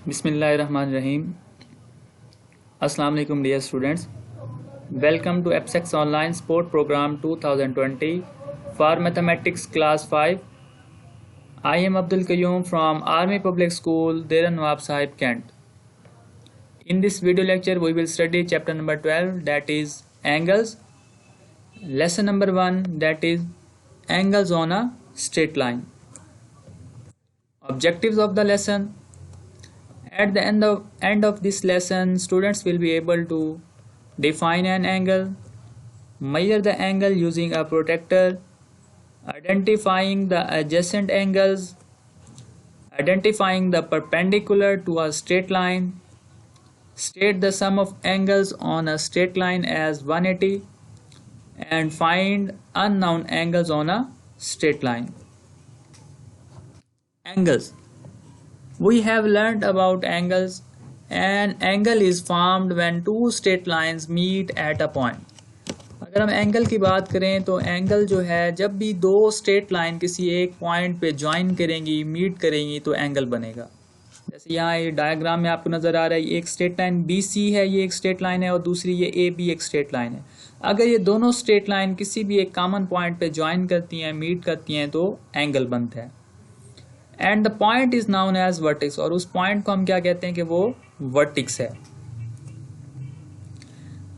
बिस्मिल्लाहिर्रहमानिर्रहीम। अस्सलाम वालेकुम dear students, welcome to APSACS online support programme 2020 for mathematics class 5। I am Abdul Qayyum from army public school Dera Nawab Sahib cantt. In this video lecture we will study chapter number 12, that is angles, lesson number 1, that is angles on a straight line. Objectives of the lesson: at the end of this lesson, students will be able to define an angle, measure the angle using a protractor, identifying the adjacent angles, identifying the perpendicular to a straight line, state the sum of angles on a straight line as 180, and find unknown angles on a straight line. Angles. We have learned about angles. An angle is formed when two straight lines meet at a point. अगर हम angle की बात करें तो angle जो है जब भी दो स्ट्रेट लाइन किसी एक पॉइंट पे ज्वाइन करेंगी, मीट करेंगी, तो एंगल बनेगा। जैसे यहाँ ये डायग्राम में आपको नज़र आ रहा है, एक स्ट्रेट लाइन BC है, ये एक स्ट्रेट लाइन है, और दूसरी ये AB एक स्ट्रेट लाइन है। अगर ये दोनों स्ट्रेट लाइन किसी भी एक कॉमन पॉइंट पे ज्वाइन करती हैं, मीट करती हैं, तो एंगल बनता है। And the point is known as vertex, और उस पॉइंट को हम क्या कहते हैं कि वो वर्टेक्स है।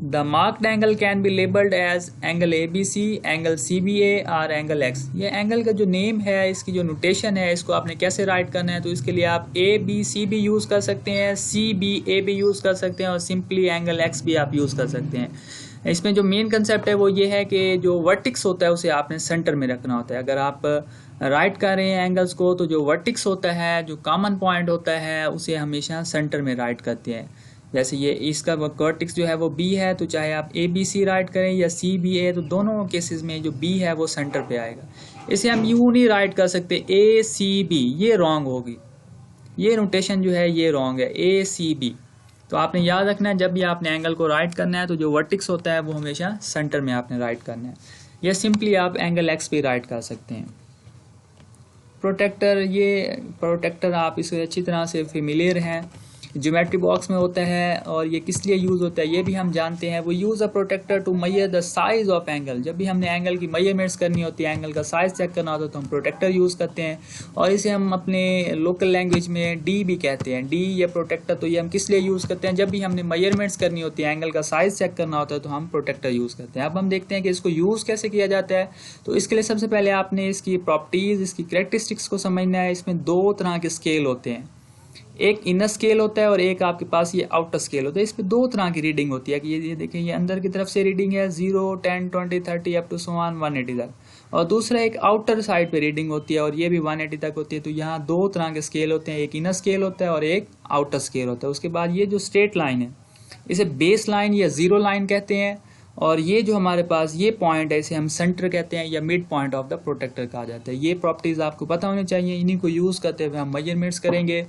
The marked angle can be labelled as angle ABC, angle CBA और एंगल X। ये एंगल का जो नेम है, इसकी जो नोटेशन है, इसको आपने कैसे राइट करना है, तो इसके लिए आप ABC भी यूज़ कर सकते हैं, CBA भी यूज़ कर सकते हैं, और सिंपली एंगल X भी आप यूज़ कर सकते हैं। इसमें जो मेन कंसेप्ट है वो ये है कि जो वर्टेक्स होता है उसे आपने सेंटर में रखना होता है। अगर आप राइट कर रहे हैं एंगल्स को, तो जो वर्टेक्स होता है, जो कॉमन पॉइंट होता है, उसे हमेशा सेंटर में राइट करते हैं। जैसे ये इसका वर्टेक्स जो है वो B है, तो चाहे आप ABC राइट करें या CBA, तो दोनों केसेस में जो B है वो सेंटर पे आएगा। इसे हम यूँ नहीं राइट कर सकते ACB, ये रॉन्ग होगी, ये नोटेशन जो है ये रॉन्ग है, ACB। तो आपने याद रखना है, जब भी आपने एंगल को राइट करना है तो जो वर्टेक्स होता है वो हमेशा सेंटर में आपने राइट करना है, या सिंपली आप एंगल X भी राइट कर सकते हैं। प्रोटेक्टर, ये प्रोटेक्टर आप इसे अच्छी तरह से फेमिलियर हैं, ज्योमेट्री बॉक्स में होता है, और ये किस लिए यूज़ होता है ये भी हम जानते हैं। वो use a protractor to measure the size of angle. जब भी हमने एंगल की मेजरमेंट्स करनी होती है, एंगल का साइज चेक करना होता है, तो हम प्रोटेक्टर यूज़ करते हैं, और इसे हम अपने लोकल लैंग्वेज में D भी कहते हैं। D या प्रोटेक्टर, तो ये हम किस लिए यूज़ करते हैं, जब भी हमने मेजरमेंट्स करनी होती है, एंगल का साइज चेक करना होता है, तो हम प्रोटेक्टर यूज़ करते हैं। अब हम देखते हैं कि इसको यूज़ कैसे किया जाता है। तो इसके लिए सबसे पहले आपने इसकी प्रॉपर्टीज़, इसकी कैरेक्टरिस्टिक्स को समझना है। इसमें दो तरह के स्केल होते हैं, एक इनर स्केल होता है और एक आपके पास ये आउटर स्केल होता है। इस पे दो तरह की रीडिंग होती है कि ये देखें, ये अंदर की तरफ से रीडिंग है 0, 10, 20, 30 अप टू 180 तक, और दूसरा एक आउटर साइड पे रीडिंग होती है और ये भी 180 तक होती है। तो यहाँ दो तरह के स्केल होते हैं, एक इनर स्केल होता है और एक आउटर स्केल होता है। उसके बाद ये जो स्ट्रेट लाइन है, इसे बेस लाइन या जीरो लाइन कहते हैं, और ये जो हमारे पास ये पॉइंट है, इसे हम सेंटर कहते हैं या mid point of the protractor कहा जाता है। ये प्रॉपर्टीज़ आपको पता होनी चाहिए, इन्हीं को यूज़ करते हुए हम मेजरमेंट्स करेंगे।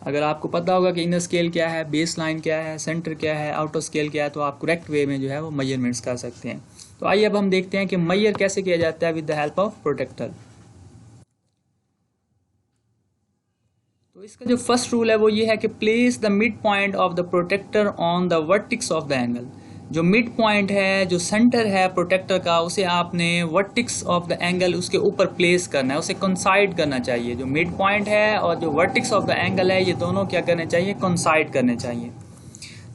अगर आपको पता होगा कि इनर स्केल क्या है, बेस लाइन क्या है, सेंटर क्या है, आउटर स्केल क्या है, तो आप करेक्ट वे में जो है वो मेजरमेंट्स कर सकते हैं। तो आइए अब हम देखते हैं कि मेजर कैसे किया जाता है with the help of protractor. तो इसका जो फर्स्ट रूल है वो ये है कि place the mid point of the protractor on the vertex of the angle. जो मिड पॉइंट है, जो सेंटर है प्रोटेक्टर का, उसे आपने वर्टेक्स ऑफ द एंगल उसके ऊपर प्लेस करना है, उसे कंसाइड करना चाहिए। जो मिड पॉइंट है और जो वर्टेक्स ऑफ द एंगल है, ये दोनों क्या करने चाहिए, कंसाइड करने चाहिए।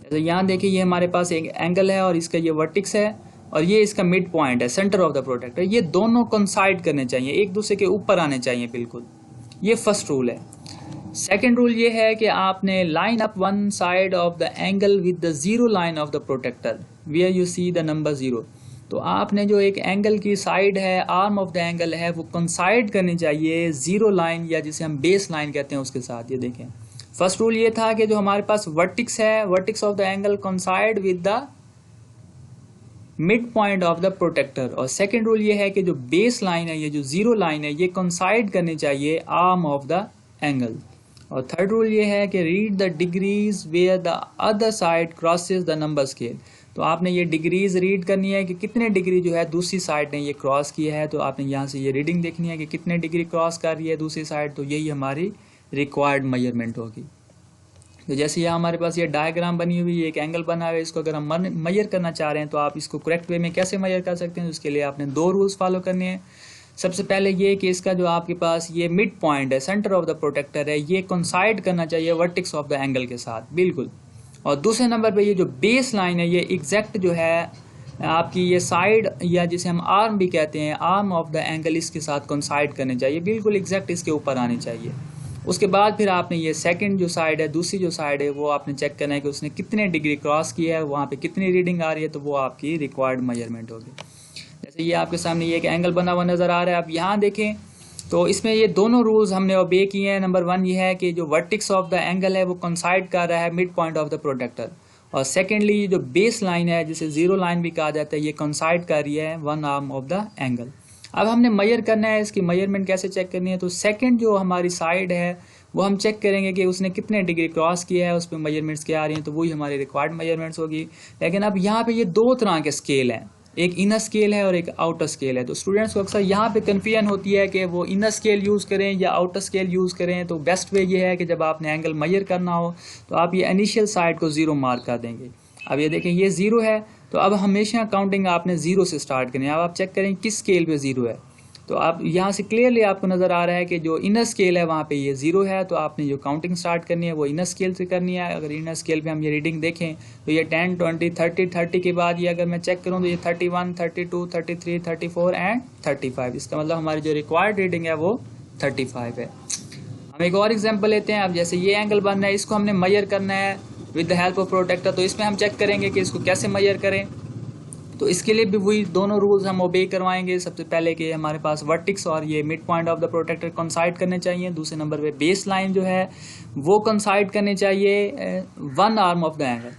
जैसे यहाँ देखिए, ये हमारे पास एक एंगल है और इसका ये वर्टेक्स है, और ये इसका मिड पॉइंट है, सेंटर ऑफ द प्रोटेक्टर। ये दोनों कंसाइड करने चाहिए, एक दूसरे के ऊपर आने चाहिए बिल्कुल। ये फर्स्ट रूल है। सेकेंड रूल ये है कि आपने line up one side of the angle with the zero line of the protractor where you see the number 0। तो आपने जो एक एंगल की साइड है, आर्म ऑफ द एंगल है, वो कंसाइड करनी चाहिए जीरो लाइन या जिसे हम बेस लाइन कहते हैं उसके साथ। ये देखें, फर्स्ट रूल ये था कि जो हमारे पास वर्टेक्स है, vertex of the angle coincide with the mid point of the protractor, और सेकेंड रूल ये है कि जो बेस लाइन है, ये जो जीरो लाइन है, ये कंसाइड करनी चाहिए आर्म ऑफ द एंगल। और थर्ड रूल ये है कि read the degrees where the other side crosses the number scale. तो आपने ये डिग्रीज रीड करनी है कि कितने डिग्री जो है दूसरी साइड ने ये क्रॉस किया है। तो आपने यहाँ से ये रीडिंग देखनी है कि कितने डिग्री क्रॉस कर रही है दूसरी साइड, तो यही हमारी रिक्वायर्ड मेजरमेंट होगी। तो जैसे यहाँ हमारे पास ये डायग्राम बनी हुई है, एक एंगल बना हुआ है, इसको अगर हम मेजर करना चाह रहे हैं तो आप इसको करेक्ट वे में कैसे मेजर कर सकते हैं, उसके लिए आपने 2 रूल्स फॉलो करने हैं। सबसे पहले ये कि इसका जो आपके पास ये मिड पॉइंट है, सेंटर ऑफ द प्रोटेक्टर है, ये कोइंसाइड करना चाहिए वर्टेक्स ऑफ द एंगल के साथ बिल्कुल। और दूसरे नंबर पे ये जो बेस लाइन है ये एग्जैक्ट जो है आपकी ये साइड या जिसे हम आर्म भी कहते हैं, आर्म ऑफ द एंगल, इसके साथ कोइंसाइड करने चाहिए, बिल्कुल एग्जैक्ट इसके ऊपर आनी चाहिए। उसके बाद फिर आपने ये सेकंड जो साइड है, दूसरी जो साइड है, वो आपने चेक करना है कि उसने कितने डिग्री क्रॉस किया है, वहाँ पे कितनी रीडिंग आ रही है, तो वो आपकी रिक्वायर्ड मेजरमेंट होगी। जैसे ये आपके सामने ये एक एंगल बना हुआ नज़र आ रहा है, आप यहाँ देखें तो इसमें ये दोनों रूल्स हमने ओबे किए हैं। नंबर 1 ये है कि जो वर्टेक्स ऑफ द एंगल है वो कोइंसाइड कर रहा है mid point of the protractor, और सेकेंडली जो बेस लाइन है जिसे जीरो लाइन भी कहा जाता है, ये कोइंसाइड कर रही है one arm of the angle. अब हमने मेजर करना है, इसकी मेजरमेंट कैसे चेक करनी है, तो सेकंड जो हमारी साइड है वो हम चेक करेंगे कि उसने कितने डिग्री क्रॉस किया है, उस पर मेजरमेंट्स क्या आ रही हैं, तो वही हमारी रिक्वायर्ड मेजरमेंट्स होगी। लेकिन अब यहाँ पे ये 2 तरह के स्केल हैं, एक इनर स्केल है और एक आउटर स्केल है। तो स्टूडेंट्स को अक्सर यहाँ पे कन्फ्यूजन होती है कि वो इनर स्केल यूज़ करें या आउटर स्केल यूज़ करें। तो बेस्ट वे ये है कि जब आपने एंगल मेजर करना हो तो आप ये इनिशियल साइड को 0 मार्क कर देंगे। अब ये देखें ये 0 है, तो अब हमेशा काउंटिंग आपने 0 से स्टार्ट करनी है। अब आप चेक करें किस स्केल पे 0 है, तो आप यहाँ से क्लियरली आपको नज़र आ रहा है कि जो इनर स्केल है वहाँ पे ये 0 है, तो आपने जो काउंटिंग स्टार्ट करनी है वो इनर स्केल से करनी है। अगर इनर स्केल पे हम ये रीडिंग देखें तो ये 10, 20, 30 के बाद ये अगर मैं चेक करूँ तो ये 31, 32, 33, 34 एंड 35। इसका मतलब हमारी जो रिक्वायर्ड रीडिंग है वो 35 है। हम एक और एग्जाम्पल लेते हैं। अब जैसे ये एंगल बन रहा है, इसको हमने मेजर करना है with the help of protractor, तो इसमें हम चेक करेंगे कि इसको कैसे मेजर करें। तो इसके लिए भी वही दोनों रूल्स हम ओबे करवाएंगे। सबसे पहले कि हमारे पास वर्टेक्स और ये mid point of the protractor coincide करने चाहिए। दूसरे नंबर पे बेस लाइन जो है वो कोइंसाइड करनी चाहिए one arm of the angle.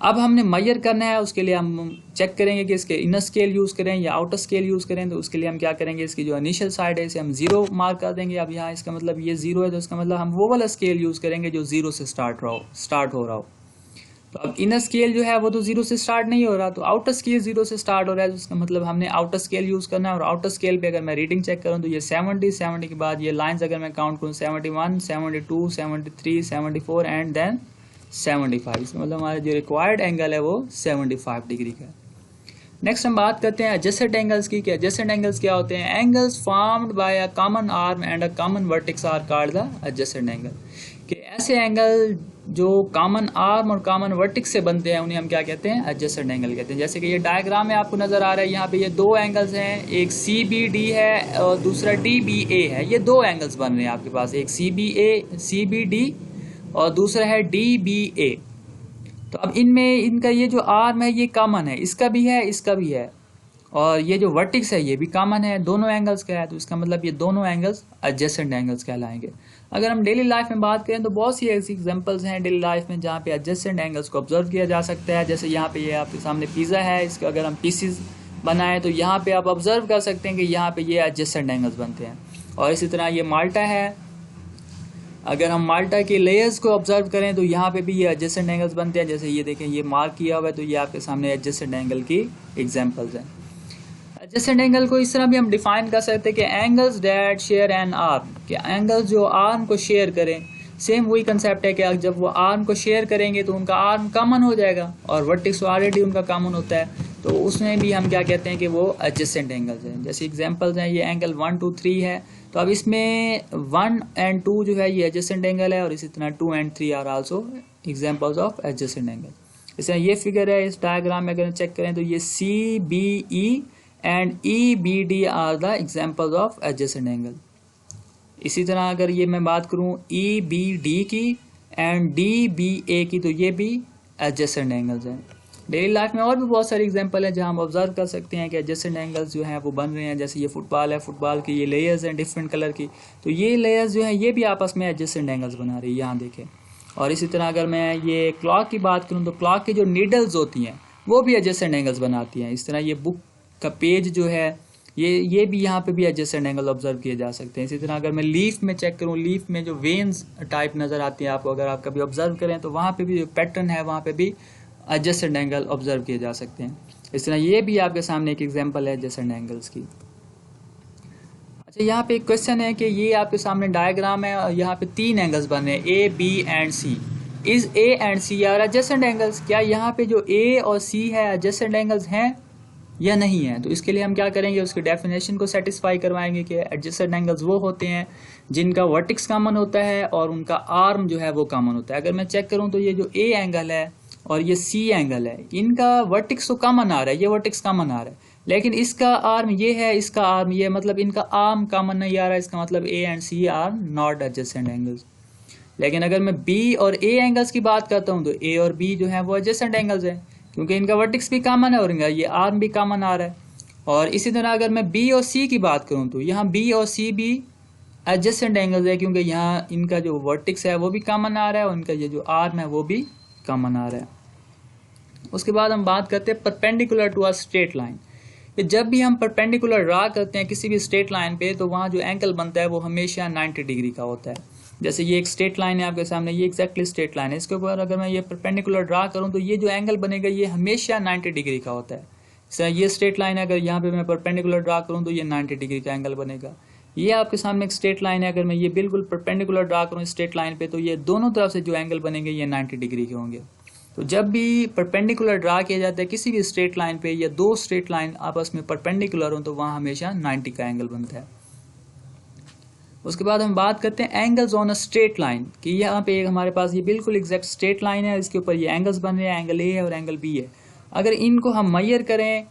अब हमने मेजर करना है, उसके लिए हम चेक करेंगे कि इसके इनर स्केल यूज़ करें या आउटर स्केल यूज़ करें। तो उसके लिए हम क्या करेंगे, इसकी जो इनिशियल साइड है इसे हम 0 मार्क कर देंगे। अब यहाँ इसका मतलब ये 0 है, तो इसका मतलब हम वो वाला स्केल यूज़ करेंगे जो 0 से स्टार्ट हो रहा हो। तो अब इनर स्केल जो है वो तो 0 से स्टार्ट नहीं हो रहा, तो आउटर स्केल 0 से स्टार्ट हो रहा है, तो इसका मतलब हमने आउटर स्केल यूज़ करना है। और आउटर स्केल पे अगर मैं रीडिंग चेक करूँ तो ये 70 के बाद ये लाइंस अगर मैं काउंट करूँ 71, 72, 73, 74 एंड देन 75। इसका मतलब हमारा जो रिक्वायर्ड एंगल है वो 75 डिग्री का है। नेक्स्ट हम बात करते हैं एडजेसेंट एंगल्स की। एडजेसेंट एंगल्स क्या होते हैं? Angles formed by a common arm and a common vertex are called the adjacent angle. कि ऐसे एंगल जो कॉमन आर्म और कॉमन वर्टेक्स से बनते हैं उन्हें हम क्या कहते हैं? एडजेसेंट एंगल कहते हैं। जैसे कि ये डायग्राम में आपको नजर आ रहा है, यहाँ पे ये 2 एंगल्स हैं, एक CBD है और दूसरा DBA है। ये 2 एंगल्स बन रहे हैं आपके पास, एक CBD और दूसरा है DBA। तो अब इनमें इनका ये जो आर्म है ये कॉमन है, इसका भी है, इसका भी है, और ये जो वर्टेक्स है ये भी कॉमन है, दोनों एंगल्स का है। तो इसका मतलब ये दोनों एंगल्स एडजेसेंट एंगल्स कहलाएंगे। अगर हम डेली लाइफ में बात करें तो बहुत सी ऐसी एग्जांपल्स हैं डेली लाइफ में जहाँ पे एडजेसेंट एंगल्स को ऑब्जर्व किया जा सकता है। जैसे यहाँ पे ये आपके सामने पिज़्ज़ा है, इसके अगर हम पीसीज बनाएं तो यहाँ पे आप ऑब्जर्व कर सकते हैं कि यहाँ पे ये एडजेसेंट एंगल्स बनते हैं। और इसी तरह ये माल्टा है, अगर हम माल्टा के लेयर्स को ऑब्जर्व करें तो यहाँ पे भी ये एडजेसेंट एंगल्स बनते हैं। जैसे ये देखें ये मार्क किया हुआ है, तो ये आपके सामने एडजेसेंट एंगल की एग्जांपल्स हैं। एडजेसेंट एंगल को इस तरह भी हम डिफाइन कर सकते हैं कि angles that share an arm, कि एंगल्स जो आर्म को शेयर करें। सेम वही कंसेप्ट है कि जब वो आर्म को शेयर करेंगे तो उनका आर्म कॉमन हो जाएगा, और वर्टेक्स ऑलरेडी उनका कॉमन होता है, तो उसमें भी हम क्या कहते हैं कि वो एडजेसेंट एंगल्स हैं। जैसे एग्जांपल्स हैं, ये एंगल 1, 2, 3 है, तो अब इसमें 1 और 2 जो है ये एडजेसेंट एंगल है, और इसी तरह 2 और 3 are also examples of adjacent angle. जैसे ये फिगर है, इस डायग्राम में अगर चेक करें तो ये CBE and EBD are the examples of adjacent angle. इसी तरह अगर ये मैं बात करूं EBD की एंड DBA की, तो ये भी एडजेसेंट एंगल्स हैं। डेली लाइफ में और भी बहुत सारी एग्जांपल है जहां हम ऑब्जर्व कर सकते हैं कि एडजेसेंट एंगल्स जो हैं वो बन रहे हैं। जैसे ये फुटबॉल है, फुटबॉल की ये लेयर्स हैं डिफरेंट कलर की, तो ये लेयर्स जो हैं ये भी आपस में एडजेसेंट एंगल्स बना रही है, यहाँ देखें। और इसी तरह अगर मैं ये क्लॉक की बात करूँ तो क्लॉक की जो नीडल्स होती हैं वो भी एडजेसेंट एंगल्स बनाती हैं। इस तरह ये बुक का पेज जो है ये भी यहाँ पे भी एडजेसेंट एंगल ऑब्जर्व किए जा सकते हैं। इसी तरह अगर मैं लीफ में चेक करूँ, लीफ में जो वेन्स टाइप नज़र आती है आपको, अगर आप कभी ऑब्जर्व करें तो वहाँ पे भी जो पैटर्न है वहाँ पे भी एडजेसेंट एंगल ऑब्जर्व किए जा सकते हैं। इस तरह ये भी आपके सामने एक एग्जांपल है एडजेसेंट एंगल्स की। अच्छा, यहाँ पे एक क्वेश्चन है कि ये आपके सामने डायग्राम है और यहाँ पे 3 एंगल्स बन रहे हैं A, B and C। Is A and C are adjacent angles, क्या यहाँ पे जो ए और सी है एडजेसेंट एंगल्स हैं या नहीं है। तो इसके लिए हम क्या करेंगे, उसकी डेफिनेशन को सेटिस्फाई करवाएंगे कि एडजेसेंट एंगल्स वो होते हैं जिनका वर्टेक्स कॉमन होता है और उनका आर्म जो है वो कॉमन होता है। अगर मैं चेक करूं तो ये जो ए एंगल है और ये सी एंगल है, इनका वर्टेक्स तो कॉमन आ रहा है, ये वर्टेक्स कॉमन आ रहा है, लेकिन इसका आर्म ये है, इसका आर्म ये, मतलब इनका आर्म कॉमन नहीं आ रहा है। इसका मतलब A and C are not adjacent angles. लेकिन अगर मैं बी और ए एंगल्स की बात करता हूँ तो ए और बी जो है वो एडजेसेंट एंगल्स हैं, क्योंकि इनका वर्टेक्स भी कॉमन है और इनका ये आर्म भी कॉमन आ रहा है। और इसी तरह अगर मैं बी और सी की बात करूँ तो यहाँ बी और सी भी एडजेसेंट एंगल्स है, क्योंकि यहाँ इनका जो वर्टेक्स है वो भी कॉमन आ रहा है और इनका ये जो आर्म है वो भी कॉमन आ रहा है। उसके बाद हम बात करते हैं perpendicular to a straight line. जब भी हम परपेंडिकुलर ड्रा करते हैं किसी भी स्ट्रेट लाइन पे तो वहाँ जो एंगल बनता है वो हमेशा 90 डिग्री का होता है। जैसे ये एक स्ट्रेट लाइन है आपके सामने, ये एग्जैक्टली स्ट्रेट लाइन है, इसके ऊपर अगर मैं ये परपेंडिकुलर ड्रा करूँ तो ये जो एंगल बनेगा ये हमेशा 90 डिग्री का होता है। जैसे ये स्ट्रेट लाइन है, अगर यहाँ पे मैं परपेंडिकुलर ड्रा करूँ तो ये 90 डिग्री का एंगल बनेगा। ये आपके सामने एक स्ट्रेट लाइन है, अगर मैं ये बिल्कुल परपेंडिकुलर ड्रा करूँ स्ट्रेट लाइन पे तो ये दोनों तरफ से जो एंगल बनेंगे ये 90 डिग्री के होंगे। तो जब भी परपेंडिकुलर ड्रा किया जाता है किसी भी स्ट्रेट लाइन पे या दो स्ट्रेट लाइन आपस में परपेंडिकुलर हो तो वहाँ हमेशा 90 का एंगल बनता है। उसके बाद हम बात करते हैं angles on a straight line, कि यहाँ पे हमारे पास ये बिल्कुल एग्जैक्ट स्ट्रेट लाइन है, इसके ऊपर ये एंगल्स बन रहे हैं, एंगल ए है और एंगल बी है। अगर इनको हम मेजर करें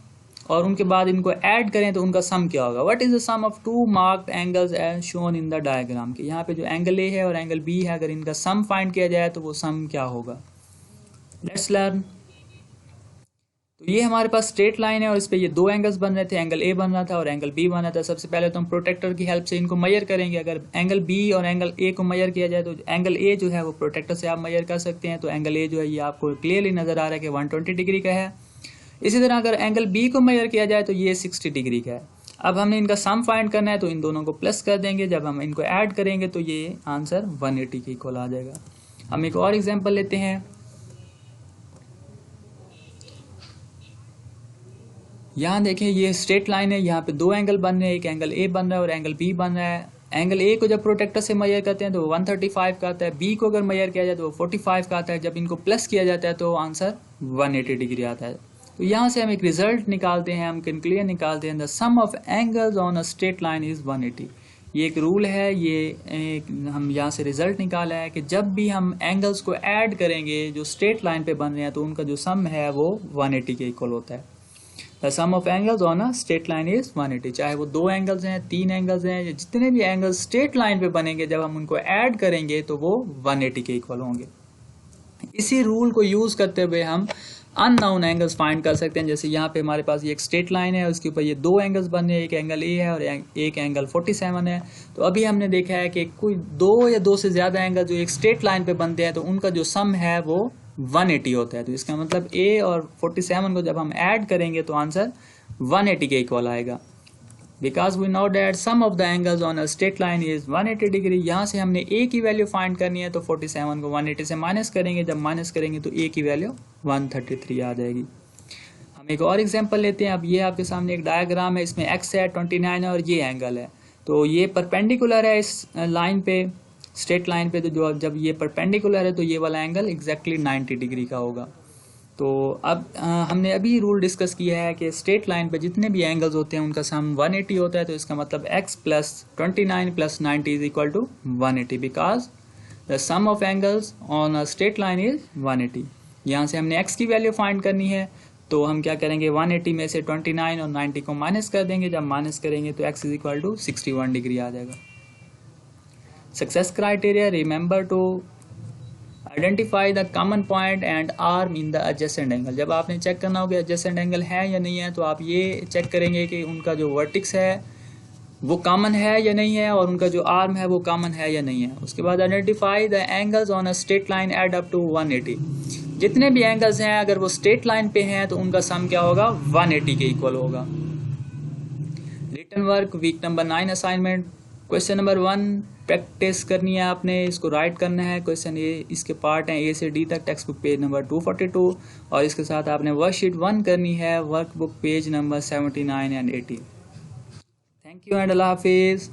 और उनके बाद इनको ऐड करें तो उनका सम क्या होगा। What is the sum of two marked angles as shown in the diagram, कि यहाँ पे जो एंगल ए है और एंगल बी है अगर इनका सम फाइंड किया जाए तो वो सम क्या होगा। Let's learn. तो ये हमारे पास स्ट्रेट लाइन है और इस पे ये दो एंगल्स बन रहे थे, एंगल ए बन रहा था और एंगल बी बन रहा था। सबसे पहले तो हम प्रोटेक्टर की हेल्प से इनको मेजर करेंगे। अगर एंगल बी और एंगल ए को मेजर किया जाए तो एंगल ए जो है वो प्रोटेक्टर से आप मेजर कर सकते हैं। तो एंगल ए जो है ये आपको क्लियरली नजर आ रहा है कि 120 डिग्री का है। इसी तरह अगर एंगल बी को मेजर किया जाए तो ये 60 डिग्री का है। अब हमने इनका सम फाइंड करना है तो इन दोनों को प्लस कर देंगे। जब हम इनको ऐड करेंगे तो ये आंसर 180 के इक्वल आ जाएगा। हम एक और एग्जाम्पल लेते हैं। यहाँ देखें ये स्ट्रेट लाइन है, यहाँ पे दो एंगल बन रहे हैं, एक एंगल ए बन रहा है और एंगल बी बन रहा है। एंगल ए को जब प्रोटेक्टर से मेजर करते हैं तो 135 का आता है, बी को अगर मेजर किया जाए तो 45 का आता है। जब इनको प्लस किया जाता है तो आंसर 180 डिग्री आता है। तो यहाँ से हम एक रिजल्ट निकालते हैं, हम कंक्लूजन निकालते हैं, the sum of angles on a straight line is 180। ये एक रूल है, ये हम यहाँ से रिजल्ट निकाला है कि जब भी हम एंगल्स को ऐड करेंगे जो स्ट्रेट लाइन पे बन रहे हैं तो उनका जो सम है वो 180 के इक्वल होता है। The sum of angles on a straight line is 180। चाहे वो दो एंगल्स हैं, तीन एंगल्स हैं, जितने भी एंगल्स स्ट्रेट लाइन पे बनेंगे जब हम उनको ऐड करेंगे तो वो 180 के इक्वल होंगे। इसी रूल को यूज करते हुए हम अननोन एंगल्स फाइंड कर सकते हैं। जैसे यहाँ पे हमारे पास ये एक स्ट्रेट लाइन है, उसके ऊपर ये दो एंगल्स बन रहे हैं, एक एंगल ए है और एक एंगल 47 है। तो अभी हमने देखा है कि कोई दो या दो से ज्यादा एंगल जो एक स्ट्रेट लाइन पे बनते हैं तो उनका जो सम है वो 180 होता है। तो इसका मतलब a और 47 को जब हम ऐड करेंगे तो आंसर 180 के इक्वल आएगा। Because we know that sum of the angles on a straight line is 180 degree. यहाँ से हमने a की वैल्यू फाइंड करनी है तो 47 को 180 से माइनस करेंगे, जब माइनस करेंगे तो a की वैल्यू 133 आ जाएगी। हम एक और एग्जाम्पल लेते हैं। अब ये आपके सामने एक डायग्राम है, इसमें x है, 29 है और ये एंगल है। तो ये परपेंडिकुलर है इस लाइन पे, स्ट्रेट लाइन पे। तो जो जब ये परपेंडिकुलर है तो ये वाला एंगल एग्जैक्टली 90 डिग्री का होगा। तो अब हमने अभी रूल डिस्कस किया है कि स्ट्रेट लाइन पे जितने भी एंगल्स होते हैं उनका सम 180 होता है। तो इसका मतलब x plus 29 plus 90 is equal to 180 because the sum of angles on a straight line is 180। यहाँ से हमने x की वैल्यू फाइंड करनी है तो हम क्या करेंगे, 180 में से 29 और 90 को माइनस कर देंगे। जब माइनस करेंगे तो x is equal to 61 degree आ जाएगा। Success criteria, remember to identify the common point and arm in the adjacent angle। जब आपने चेक करना हो कि adjacent angle है या नहीं है तो आप ये चेक करेंगे कि उनका जो vertex है वो कॉमन है या नहीं है और उनका जो आर्म है वो कॉमन है या नहीं है। उसके बाद identify the angles on a straight line add up to 180। जितने भी एंगल्स हैं अगर वो स्ट्रेट लाइन पे हैं तो उनका सम क्या होगा, 180 के इक्वल होगा। Written work week number 9 assignment. Question number 1 practice करनी है आपने, इसको राइट करना है। क्वेश्चन ये इसके पार्ट हैं A से D तक, टेक्स्ट बुक पेज नंबर 242 और इसके साथ आपने वर्कशीट 1 करनी है, workbook page number 79 and 80। Thank you and अल्लाह हाफिज़।